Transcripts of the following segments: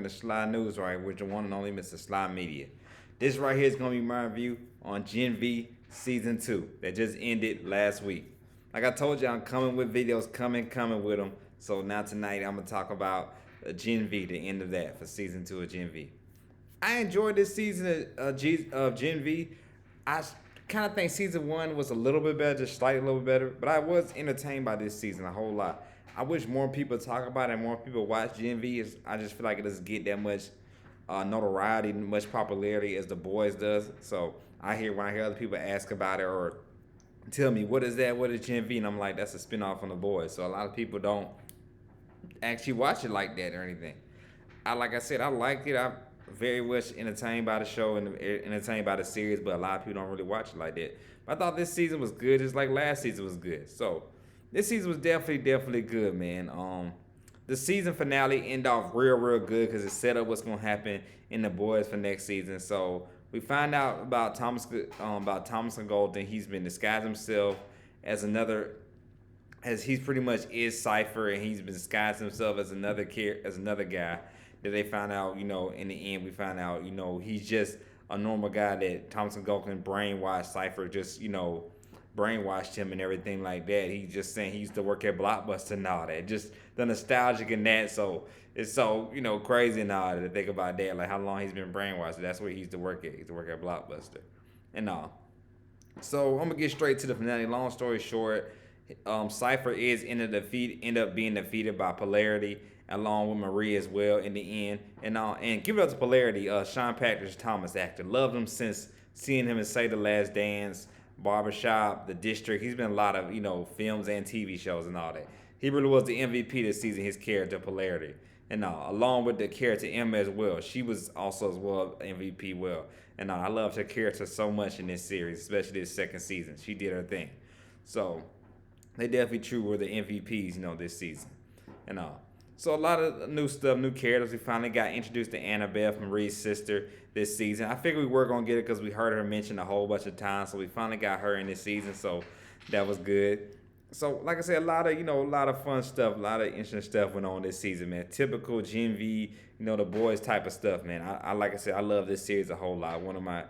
The Sly News right, with the one and only Mr. Sly Media. This right here is gonna be my review on Gen V Season 2 that just ended last week. Like I told you, I'm coming with videos, coming with them. So now tonight I'm gonna talk about Gen V, the end of that for Season 2 of Gen V. I enjoyed this season of Gen V. I kind of think season one was a little bit better, just slightly a little bit better. But I was entertained by this season a whole lot. I wish more people talk about it and more people watch Gen V. I just feel like it doesn't get that much notoriety, much popularity as The Boys does. So when I hear other people ask about it or tell me what is that, what is Gen V, and I'm like, that's a spinoff on The Boys. So a lot of people don't actually watch it like that or anything. Like I said, I liked it. I'm very much entertained by the show and entertained by the series, but a lot of people don't really watch it like that. But I thought this season was good, just like last season was good. So this season was definitely good, man. The season finale ended off real good because it set up what's gonna happen in the boys for next season. So we find out about Thomas and Golden. He's been disguised himself as another as he's pretty much is Cipher, and he's been disguised himself as another guy that they found out. In the end, we find out. He's just a normal guy that Thompson Goldman brainwashed Cipher. Just brainwashed him and everything like that. He's just saying he used to work at Blockbuster and all that. Just the nostalgic in that. So it's so crazy and all to think about that. Like how long he's been brainwashed. That's where he used to work at. He used to work at Blockbuster and all. So I'm gonna get straight to the finale. Long story short, Cipher end up being defeated by Polarity along with Marie as well in the end. And give it up to Polarity. Sean Patrick Thomas actor, loved him since seeing him in Say the Last Dance, Barbershop, The District. He's been in a lot of films and TV shows and all that. He really was the MVP this season. His character Polarity. And along with the character Emma as well, she was also as well MVP well. And I loved her character so much in this series, especially this second season. She did her thing. So they definitely true were the MVPs, this season. And so a lot of new stuff, new characters. We finally got introduced to Annabeth, Marie's sister, this season. I figured we were gonna get it because we heard her mentioned a whole bunch of times. So we finally got her in this season. So that was good. So like I said, a lot of fun stuff, a lot of interesting stuff went on this season, man. Typical Gen V, the boys type of stuff, man. I like I said, I love this series a whole lot. One of my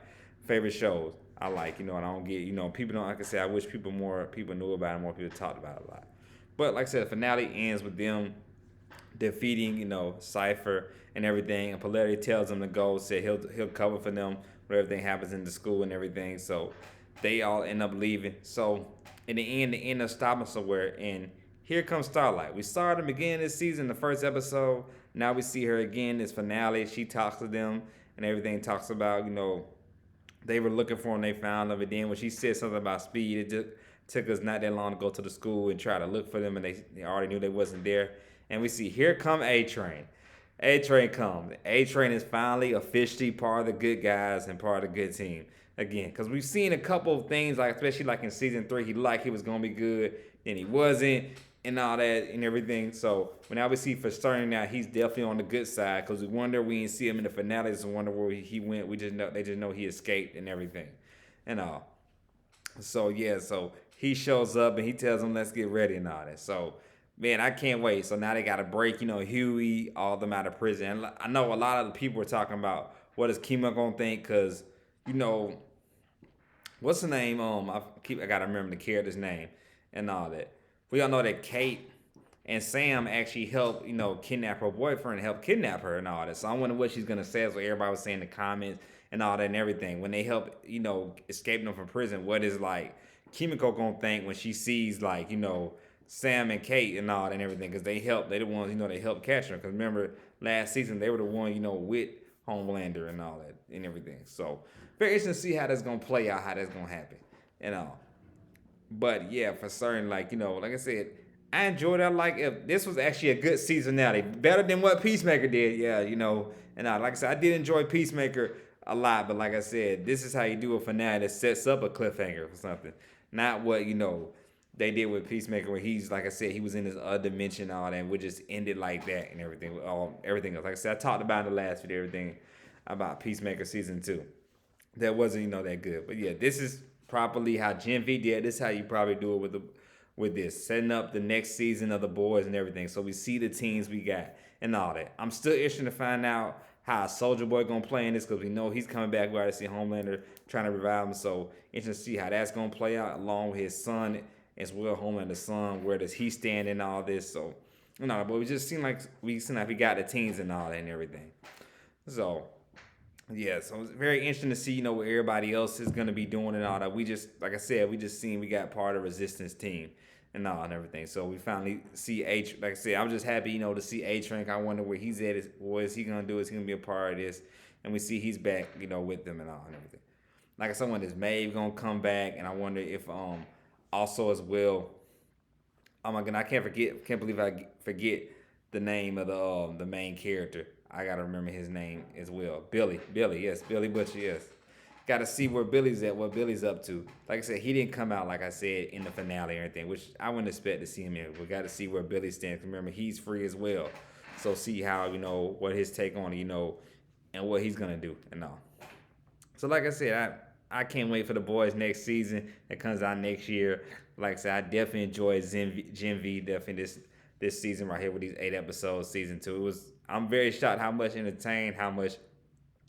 favorite shows. I like, and I don't get, people don't. Like I said, I wish more people knew about it, more people talked about it a lot. But like I said, the finale ends with them defeating, Cipher and everything. And Polarity tells them to go, said he'll cover for them when everything happens in the school and everything. So they all end up leaving. So in the end, they end up stopping somewhere. And here comes Starlight. We saw her at the beginning of this season, the first episode. Now we see her again, this finale. She talks to them and everything, talks about, they were looking for him, they found him. And then when she said something about speed, it just took us not that long to go to the school and try to look for them, and they already knew they wasn't there. And we see here come A Train. A Train comes. A Train is finally officially part of the good guys and part of the good team again. Because we've seen a couple of things, like especially like in season 3, he was gonna be good, then he wasn't, and all that and everything. So when we see for starting out, he's definitely on the good side. Because we didn't see him in the finales and wonder where he went. They just know he escaped and everything, and all. So yeah, so he shows up and he tells them let's get ready and all that. So man, I can't wait. So now they got to break, Huey, all of them out of prison. And I know a lot of the people are talking about what is Kima gonna think because you know what's the name? I gotta remember the character's name and all that. We all know that Kate and Sam actually helped, kidnap her boyfriend, help kidnap her and all that. So I wonder what she's gonna say. That's what everybody was saying in the comments and all that and everything. When they help, escape them from prison, what is like Kimiko gonna think when she sees like, Sam and Kate and all that and everything? Because they the ones, they helped catch her. Because remember last season they were the one, with Homelander and all that and everything. So very interesting to see how that's gonna play out, how that's gonna happen, and all. But yeah, for certain, like like I said, I enjoyed that. Like if this was actually a good seasonality, better than what Peacemaker did. Yeah, And like I said, I did enjoy Peacemaker a lot, but like I said, this is how you do a finale that sets up a cliffhanger for something, not what they did with Peacemaker, where he's like I said, he was in this other dimension, and all that, and we just ended like that and everything. All everything else, like I said, I talked about in the last video everything about Peacemaker season 2 that wasn't that good. But yeah, this is properly how Gen V did. This is how you probably do it with this, setting up the next season of the boys and everything. So we see the teams we got, and all that. I'm still interested to find out how Soldier Boy gonna play in this because we know he's coming back. We already see Homelander trying to revive him, so interested to see how that's gonna play out along with his son as well. Homelander's son, where does he stand in all this? So, but we just seem like we got the teams and all that and everything. So yeah, so it's very interesting to see, what everybody else is gonna be doing and all that. We just, like I said, we just seen we got part of the Resistance team and all and everything. So we finally see H. Like I said, I'm just happy, to see A-Train. I wonder where he's at. What is he gonna do? Is he gonna be a part of this? And we see he's back, with them and all and everything. Like I said, when is Maeve gonna come back? And I wonder if also as well. Oh my god, can't believe I forget the name of the main character. I gotta remember his name as well. Billy, yes, Billy Butcher, yes. Got to see where Billy's at, what Billy's up to. Like I said, he didn't come out, like I said, in the finale or anything, which I wouldn't expect to see him in. We got to see where Billy stands. Remember, he's free as well. So see how, what his take on, and what he's going to do and all. So like I said, I can't wait for the boys next season that comes out next year. Like I said, I definitely enjoyed Gen V definitely this season right here with these 8 episodes, season 2. I'm very shocked how much entertained, how much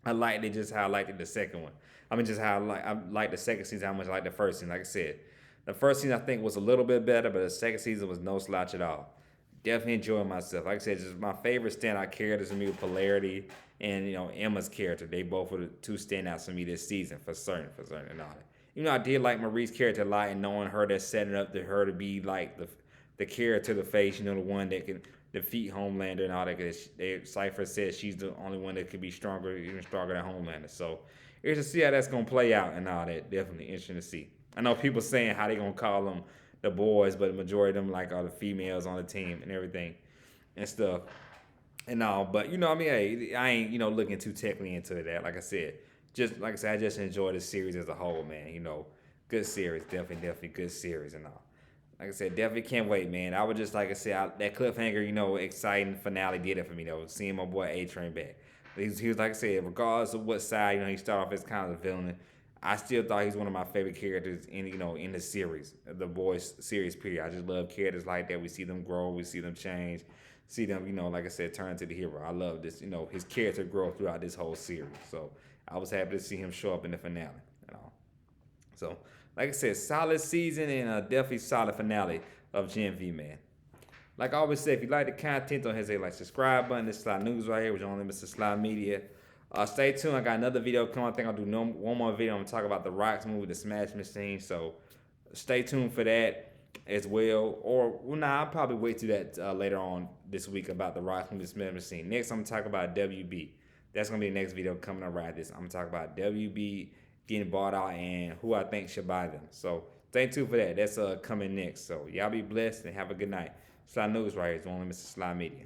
I liked it, just how I liked it the second one. I mean, just how I liked the second season, how much I liked the first season. Like I said, the first season I think was a little bit better, but the second season was no slouch at all. Definitely enjoying myself. Like I said, just my favorite standout characters to me were Polarity and Emma's character. They both were the two standouts for me this season for certain and all that. I did like Marie's character a lot, and knowing her, that's setting up to her to be like the character, the face, the one that can defeat Homelander and all that. Cypher says she's the only one that could be stronger, even stronger than Homelander. So interesting to see how that's gonna play out and all that. Definitely interesting to see. I know people saying how they gonna call them the boys, but the majority of them like are the females on the team and everything and stuff and all. But hey, I ain't looking too technically into that. Like I said, I just enjoy the series as a whole, man. Good series, definitely good series and all. Like I said, definitely can't wait, man. I would just, like I said, that cliffhanger, exciting finale did it for me, though. Seeing my boy A-Train back. He was, like I said, regardless of what side, he started off as kind of a villain. I still thought he's one of my favorite characters in the series, the boys series period. I just love characters like that. We see them grow, we see them change, see them, like I said, turn into the hero. I love this, his character grow throughout this whole series. So I was happy to see him show up in the finale and all. So, like I said, solid season and a definitely solid finale of Gen V, man. Like I always say, if you like the content, don't hesitate to like subscribe button. This is Sly News right here, which is only Mr. Sly Media. Stay tuned. I got another video coming. I think I'll do one more video. I'm going to talk about the Rock's movie, The Smash Machine. So stay tuned for that as well. I'll probably wait to that later on this week about the Rock's movie, The Smash Machine. Next, I'm going to talk about WB. That's going to be the next video coming up right this. I'm going to talk about WB getting bought out and who I think should buy them. So stay tuned for that. That's coming next. So y'all be blessed and have a good night. Sly News right here. It's only Mr. Sly Media.